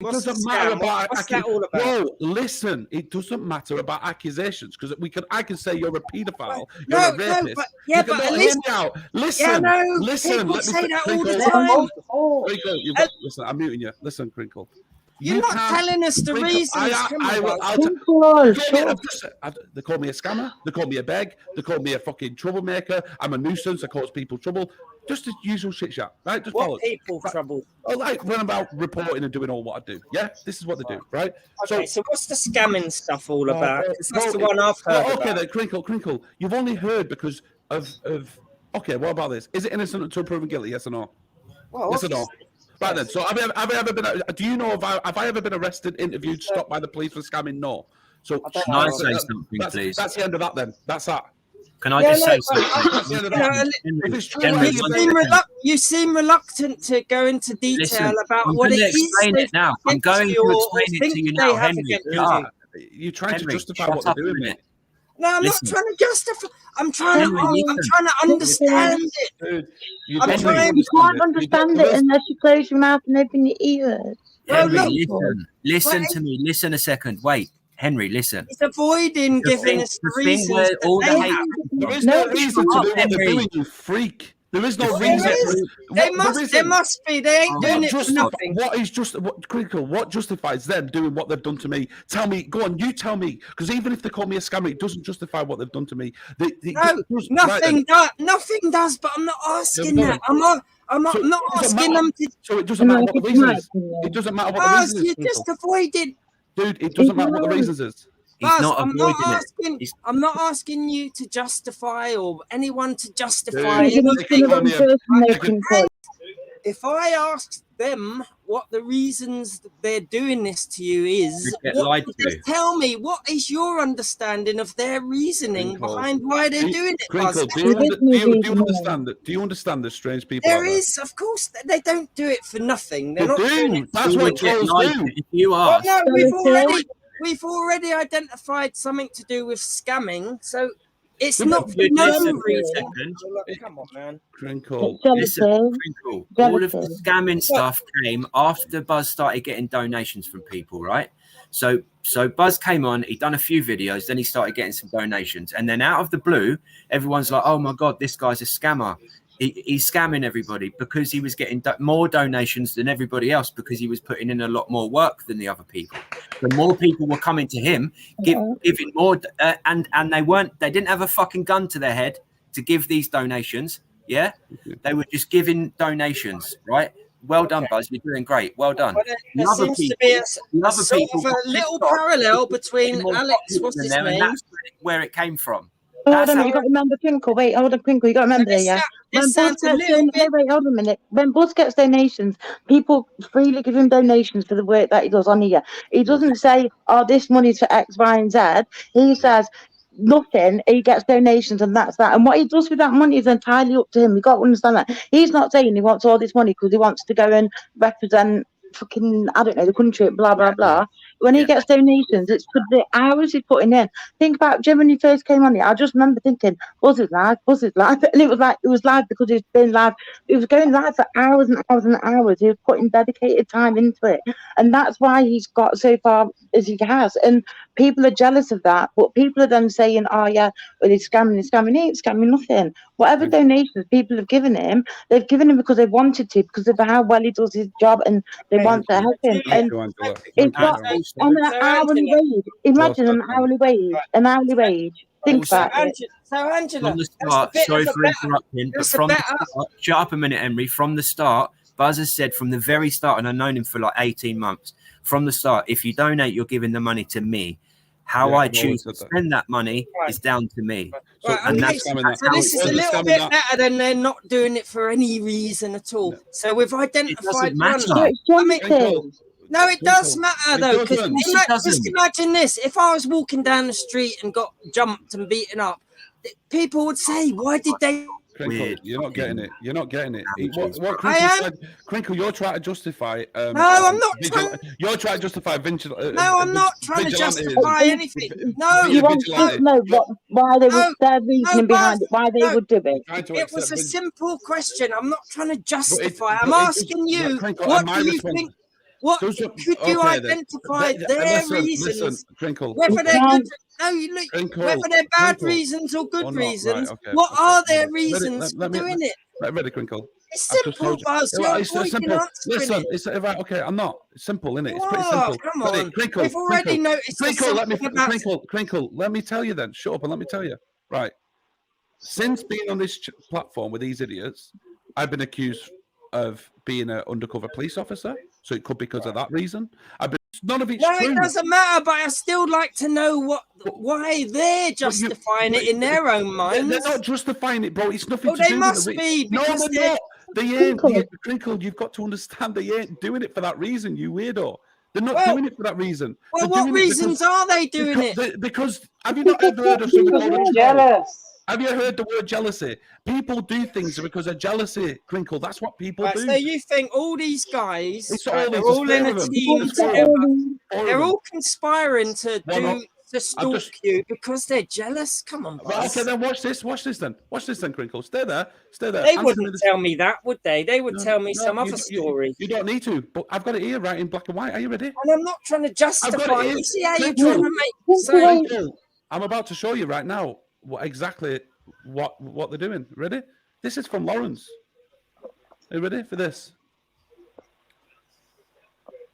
It doesn't matter about what's that all about? No, listen. It doesn't matter about accusations because I can say you're a paedophile, you're No, a rapist. but yeah, but at hear least me out. Listen, yeah, no, listen. people Let me say that all the Krinkle, time. Krinkle, listen. I'm muting you. Listen, Krinkle. You're not telling us the reasons. They call me a scammer. They call me a beg. They call me a fucking troublemaker. I'm a nuisance. I cause people trouble. Just the usual shit chat, right? Just what follow. people trouble? Like when I'm about reporting and doing all what I do. Yeah, this is what they do, right? Okay, so what's the scamming stuff all about? That's the one I've heard about. Okay, then, Krinkle. You've only heard because of. Okay, what about this? Is it innocent until proven guilty? Yes or no? Well, yes or no? Right then. So have I ever been? Do you know have I ever been arrested, interviewed, stopped by the police for scamming? No. So can I say something, please? That's the end of that. Then that's that. Can I just say something? You seem reluctant to go into detail about what it is. Explain it now. I'm going to explain it to you now, Henry. You're trying to justify what they're doing. No, I'm not trying to justify. I'm trying to understand it. Dude, you can't understand it unless you close your mouth and open your ears. Henry, listen to me. Listen a second. Wait. Henry, listen. He's avoiding giving us the reasons. There is no reason to do what they're doing, you freak. There is no reason. There must be. They ain't doing it for nothing. What justifies them doing what they've done to me? Tell me. Go on, you tell me. Because even if they call me a scammer, it doesn't justify what they've done to me. Nothing does. But I'm not asking that. I'm not asking them to. So it doesn't matter what the reason is. It doesn't matter what the reason is. You just avoided. Dude, it doesn't matter what the reasons is. I'm not asking you to justify or anyone to justify anything. If I ask them what the reasons they're doing this to you is, tell me what is your understanding of their reasoning behind why they're doing it. Krinkle, do you understand the strange people? There is, of course, they don't do it for nothing. They're not doing it. That's what trolls do. If you are, we've already identified something to do with scamming, so it's not for no reason. Come on, man. Krinkle. Krinkle. All of the scamming stuff came after Buzz started getting donations from people, right? So Buzz came on, he'd done a few videos, then he started getting some donations. And then out of the blue, everyone's like, oh my God, this guy's a scammer. He's scamming everybody because he was getting more donations than everybody else because he was putting in a lot more work than the other people. The more people were coming to him, giving more, and they didn't have a fucking gun to their head to give these donations. Yeah, they were just giving donations, right? Well done, Buzz. You're doing great. Well done. There seems to be a little parallel between Alex, what's his name? That's where it came from. Hold on, you got to remember Krinkle. Wait, hold on, Krinkle. You got to remember, yeah. Wait, hold on a minute. When Buzz gets donations, people freely give him donations for the work that he does on here. He doesn't say, "Oh, this money's for X, Y, and Z." He says nothing. He gets donations, and that's that. And what he does with that money is entirely up to him. You got to understand that. He's not saying he wants all this money because he wants to go and represent fucking, I don't know, the country, blah blah blah. When he gets donations, it's for the hours he's putting in. Think about Jim when he first came on here. I just remember thinking, Buzz is live, and it was live because he's been live. It was going live for hours and hours and hours. He was putting dedicated time into it, and that's why he's got so far as he has. And people are jealous of that, but people are then saying, "Oh yeah, well he's scamming. He ain't scamming nothing. Whatever donations people have given him, they've given him because they wanted to, because of how well he does his job, and they want to help him. And it's not on an hourly wage. Imagine an hourly wage. Think about it. So Angela, from the start, sorry for interrupting, but from the start, shut up a minute, Henry. From the start, Buzz has said from the very start, and I've known him for like 18 months. From the start, if you donate, you're giving the money to me. How I choose to spend that money is down to me. So this is a little bit better than they're not doing it for any reason at all. No. So we've identified one. No, it does matter though, because just imagine this: if I was walking down the street and got jumped and beaten up, people would say, "Why did they?" Krinkle, you're not getting it. What Krinkle said, Krinkle, you're trying to justify. No, I'm not trying. You're trying to justify vigilante. No, I'm not trying to justify anything. No, you want to know why they would their reasoning behind it, why they would do it. It was a simple question. I'm not trying to justify. I'm asking you, what do you think? What could you identify their reasons? Listen, Krinkle. Whether they're good, no, you look. Krinkle, whether they're bad reasons or good reasons, right, what are their reasons for doing it? Ready, Krinkle. It's simple, Buzz. It's simple. Listen, it's right. Okay, I'm not. It's simple, isn't it? It's pretty simple. Come on. Krinkle, We've already noticed. Krinkle, let me tell you then. Shut up and let me tell you. Right. Since being on this platform with these idiots, I've been accused of being an undercover police officer. So it could be because of that reason. None of it's true. It doesn't matter, but I still like to know why they're justifying it in their own minds. They're not justifying it, bro. It's nothing to they do must with it. be. No, they're not. They ain't. Krinkle, you've got to understand they ain't doing it for that reason, you weirdo. They're not doing it for that reason. Well, what reasons are they doing it? Because have you not ever heard of something called jealous? Have you heard the word jealousy? People do things because of jealousy, Krinkle. That's what people do. So you think all these guys, they're all in a team together, they're all conspiring to stalk you because they're jealous? Come on, Buzz. Okay, then watch this then. Watch this then, Krinkle. Stay there. They wouldn't tell me that, would they? They would tell me some other story. You don't need to, but I've got it here right in black and white. Are you ready? And I'm not trying to justify it. You see how you're trying to make Krinkle, I'm about to show you right now exactly what they're doing. Ready? This is from Lawrence. Are you ready for this?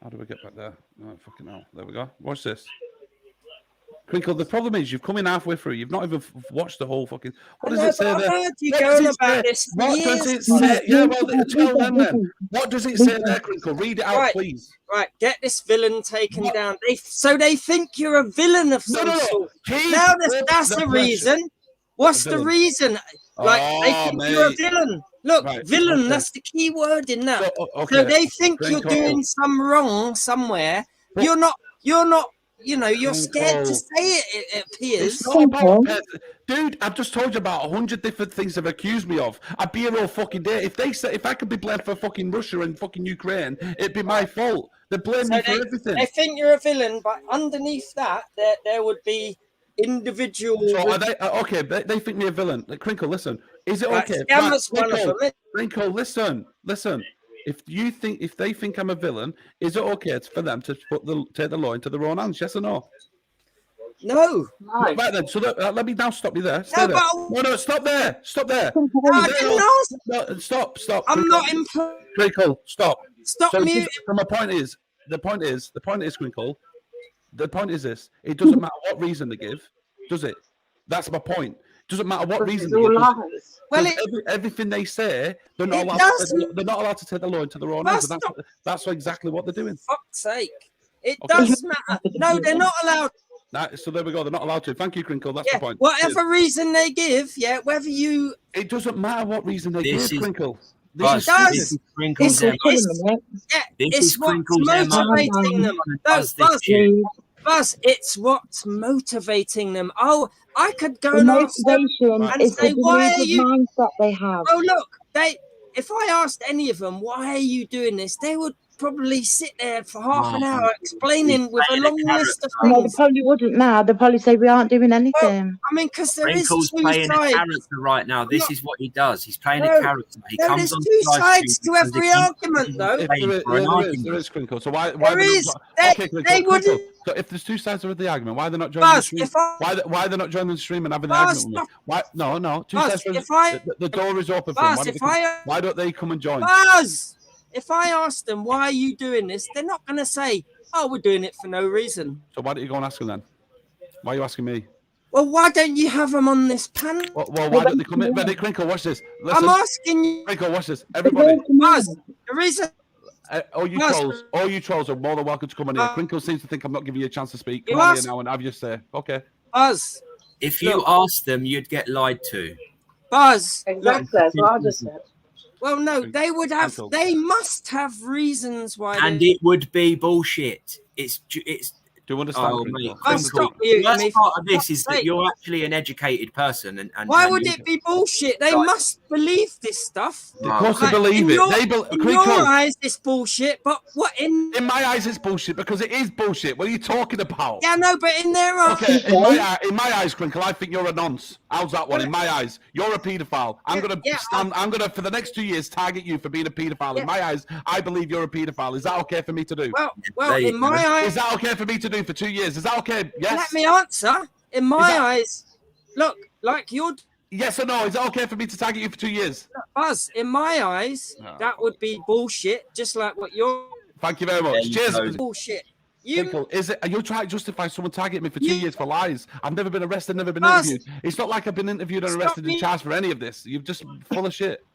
How do we get back there? Oh, fucking hell. There we go. Watch this. Krinkle, the problem is you've come in halfway through. You've not even watched the whole fucking... What does it say there? I've heard you going about this for What does it say? Yeah, well, tell them then. What does it say there, Krinkle? Read it out, please. Right, get this villain taken down. So they think you're a villain of some sort. Now that's the reason. What's the reason? Like, they think you're a villain. Look, villain, that's the key word in that. So they think you're doing some wrong somewhere. You're not, you're scared to say it, it appears. It's not about, dude, I've just told you about 100 different things they've accused me of. I'd be here all fucking day. If I could be blamed for fucking Russia and fucking Ukraine, it'd be my fault. They blame me for everything. They think you're a villain, but underneath that, there would be individual. So are they okay? They think me a villain. Like, Krinkle, listen. Is it okay? Krinkle, listen. If they think I'm a villain, is it okay for them to take the law into their own hands? Yes or no? No. Right then. So let me now stop you there. Stay there. No, stop there. Stop there. Stop. I'm not in. Krinkle, stop. Stop muting. So my point is, Krinkle. The point is this: it doesn't matter what reason they give, does it? That's my point. It doesn't matter what reason they give. Well, everything they say, they're not allowed to take the law into their own hands. That's exactly what they're doing. For fuck's sake, it does matter. No, they're not allowed. So there we go. They're not allowed to. Thank you, Krinkle. That's the point. Whatever reason they give, whether you. It doesn't matter what reason they give, Krinkle. It's what's motivating them. Buzz, it's what's motivating them. Oh, I could go and motivation and say, why are you? Mindset they have. Oh, look, if I asked any of them, why are you doing this? They would probably sit there for half an hour explaining with a long list of things. No, they probably wouldn't now. They'd probably say we aren't doing anything. Well, I mean, because there is two playing sides. A character right now. This is what he does. He's playing a character. There's two sides to every argument, though. There is, Krinkle. So why there is. They wouldn't. So if there's two sides of the argument, why are they not joining the stream? Why are they not joining the stream and having the argument with me? Why? No. Two sides. The door is open for them. Why don't they come and join? Buzz! If I ask them, why are you doing this? They're not going to say, oh, we're doing it for no reason. So why don't you go and ask them then? Why are you asking me? Well, why don't you have them on this panel? Well, why don't they come in? Ready, Krinkle, watch this. Listen. I'm asking you. Krinkle, watch this. Everybody. Buzz, the reason... all you trolls are more than welcome to come in here. Krinkle seems to think I'm not giving you a chance to speak. Come on here now and have your say. Okay. Buzz. If you asked them, you'd get lied to. Buzz. Exactly. That's what I just said. Well, no, they would have. They must have reasons why. And it would be bullshit. It's. Do you understand? Oh, mate, I'll stop you. The worst part of this is that you're actually an educated person, and why would it be bullshit? They must believe this stuff. Of course they believe it. In your eyes, it's bullshit. But what in my eyes, it's bullshit because it is bullshit. What are you talking about? Yeah, no, but in their eyes, okay. In my eyes, Krinkle, I think you're a nonce. How's that one? In my eyes, you're a paedophile. I'm gonna for the next 2 years target you for being a paedophile. In my eyes, I believe you're a paedophile. Is that okay for me to do? Well, in my eyes, is that okay for me to do for 2 years? Is that okay? Yes. Let me answer. In my eyes, look, like you're. Yes or no? Is it okay for me to target you for 2 years? Look, Buzz, in my eyes, that would be bullshit. Just like what you're. Thank you very much. Cheers. Bullshit. Are you trying to justify someone targeting me for 2 years for lies? I've never been arrested, never been interviewed. It's not like I've been interviewed and arrested and charged for any of this. You're just full of shit.